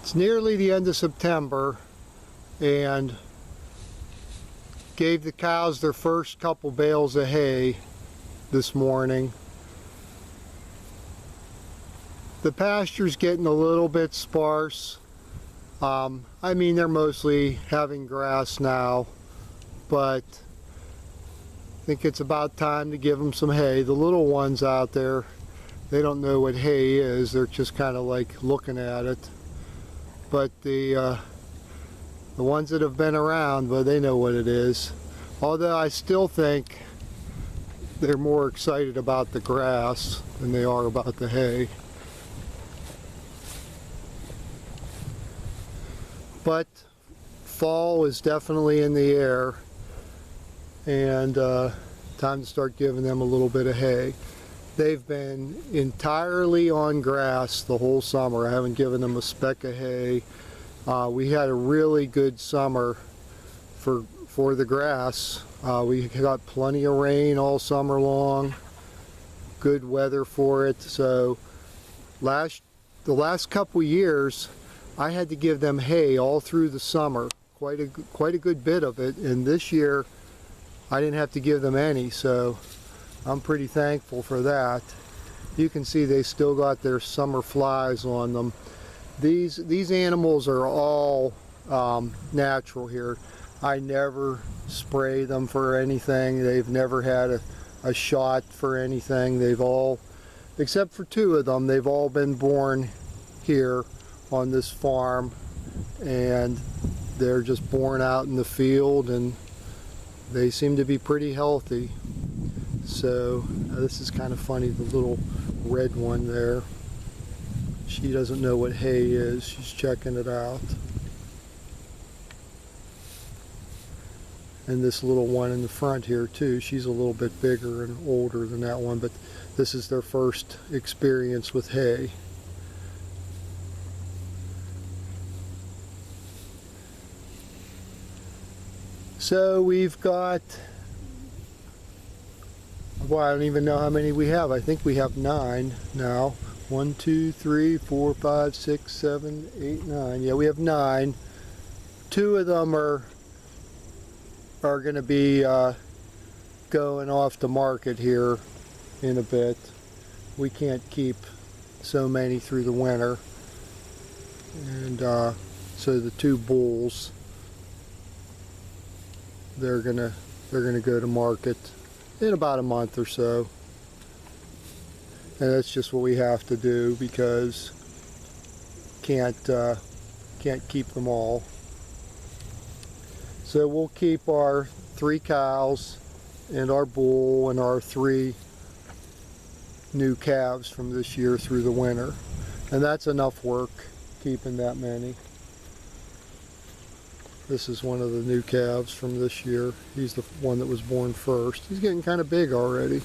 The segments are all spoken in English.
It's nearly the end of September, and gave the cows their first couple bales of hay this morning. The pasture's getting a little bit sparse. I mean, they're mostly having grass now, but I think it's about time to give them some hay. The little ones out there, they don't know what hay is. They're just kind of like looking at it. But the ones that have been around, well, they know what it is. Although I still think they're more excited about the grass than they are about the hay. But fall is definitely in the air, and time to start giving them a little bit of hay. They've been entirely on grass the whole summer. I haven't given them a speck of hay. We had a really good summer for the grass. We got plenty of rain all summer long, good weather for it. So the last couple years I had to give them hay all through the summer, quite a good bit of it, and this year I didn't have to give them any, so I'm pretty thankful for that. You can see they still got their summer flies on them. These animals are all natural here. I never spray them for anything. They've never had a shot for anything. They've all, except for two of them, they've all been born here on this farm, and they're just born out in the field, and they seem to be pretty healthy. So this is kind of funny, the little red one there. She doesn't know what hay is. She's checking it out. And this little one in the front here too, she's a little bit bigger and older than that one, but this is their first experience with hay. So we've got, well, I don't even know how many we have. I think we have 9 now. 1, 2, 3, 4, 5, 6, 7, 8, 9. Yeah, we have 9. 2 of them are going to be going off to market here in a bit. We can't keep so many through the winter, and so the 2 bulls, they're gonna go to market in about a month or so, and that's just what we have to do because can't keep them all. So we'll keep our 3 cows and our bull and our 3 new calves from this year through the winter, and that's enough work keeping that many. This is one of the new calves from this year. He's the one that was born first. He's getting kind of big already.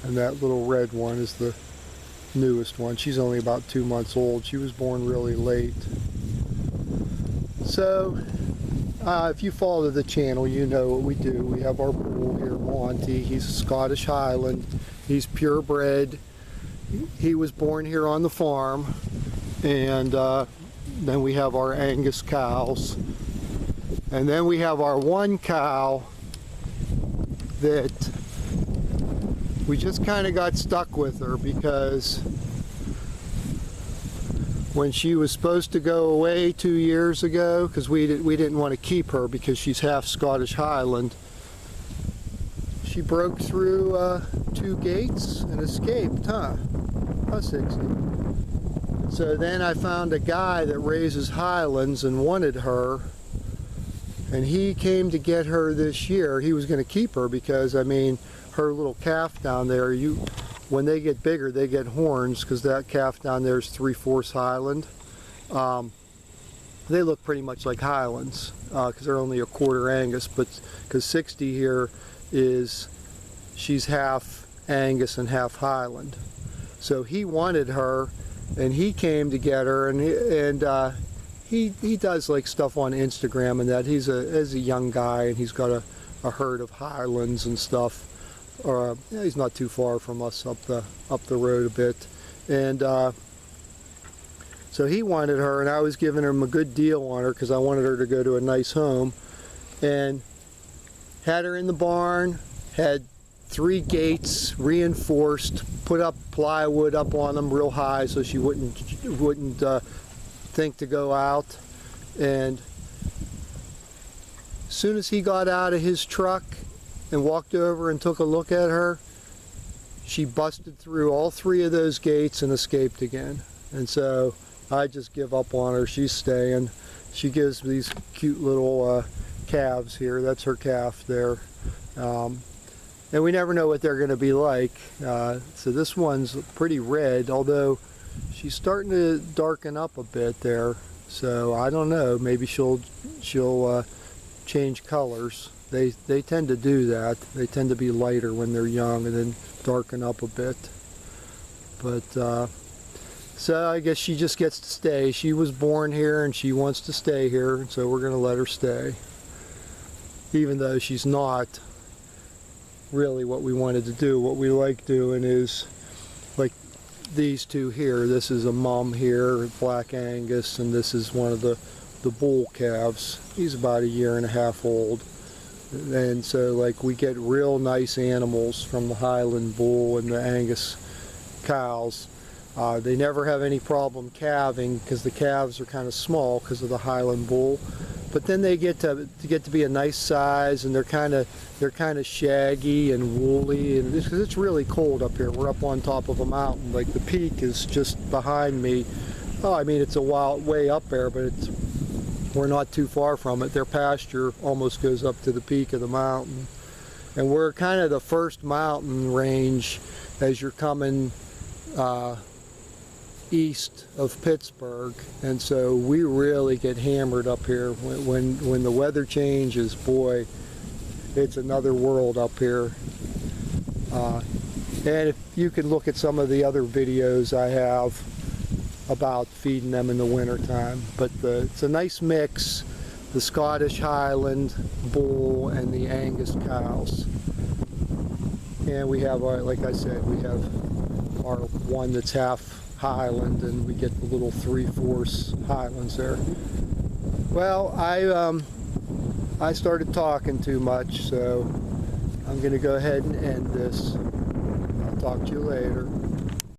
And that little red one is the newest one. She's only about 2 months old. She was born really late. So if you follow the channel, you know what we do. We have our bull here, Monty. He's a Scottish Highland. He's purebred. He was born here on the farm, and then we have our Angus cows, and then we have our one cow that we just kind of got stuck with her because when she was supposed to go away 2 years ago, because we didn't want to keep her because she's half Scottish Highland, she broke through 2 gates and escaped, huh? That's 60. So then I found a guy that raises Highlands and wanted her, and he came to get her this year. He was going to keep her because, I mean, her little calf down there, when they get bigger, they get horns, because that calf down there is 3/4 Highland. They look pretty much like Highlands because they're only a quarter Angus, but because 60 here she's half Angus and half Highland. So he wanted her, and he came to get her, and he does like stuff on Instagram and that. He's a young guy, and he's got a herd of Highlands and stuff. Yeah, he's not too far from us up the road a bit, and So he wanted her, and I was giving him a good deal on her because I wanted her to go to a nice home. And had her in the barn, had 3 gates reinforced, put up plywood up on them real high so she wouldn't think to go out. And as soon as he got out of his truck and walked over and took a look at her, she busted through all 3 of those gates and escaped again. And so I just give up on her. She's staying. She gives these cute little calves here. That's her calf there. And we never know what they're going to be like. So this one's pretty red, although she's starting to darken up a bit there. So I don't know. Maybe she'll change colors. They tend to do that. They tend to be lighter when they're young and then darken up a bit. But so I guess she just gets to stay. She was born here and she wants to stay here, and so we're going to let her stay, even though she's not really what we wanted to do. What we like doing is like these 2 here. This is a mom here, Black Angus, and this is one of the bull calves. He's about 1.5 years old. And so like we get real nice animals from the Highland bull and the Angus cows. They never have any problem calving because the calves are kind of small because of the Highland bull. But then they get to be a nice size, and they're kind of shaggy and woolly, and it's really cold up here. We're up on top of a mountain. Like the peak is just behind me. Oh, I mean it's a wild way up there, but we're not too far from it. Their pasture almost goes up to the peak of the mountain, and we're kind of the first mountain range as you're coming east of Pittsburgh, and so we really get hammered up here when the weather changes. Boy, it's another world up here. And if you can look at some of the other videos I have about feeding them in the winter time, but it's a nice mix: the Scottish Highland bull and the Angus cows. And we have our, like I said, we have our one that's half Highland, and we get the little 3/4 Highlands there. Well, I started talking too much, so I'm going to go ahead and end this. I'll talk to you later.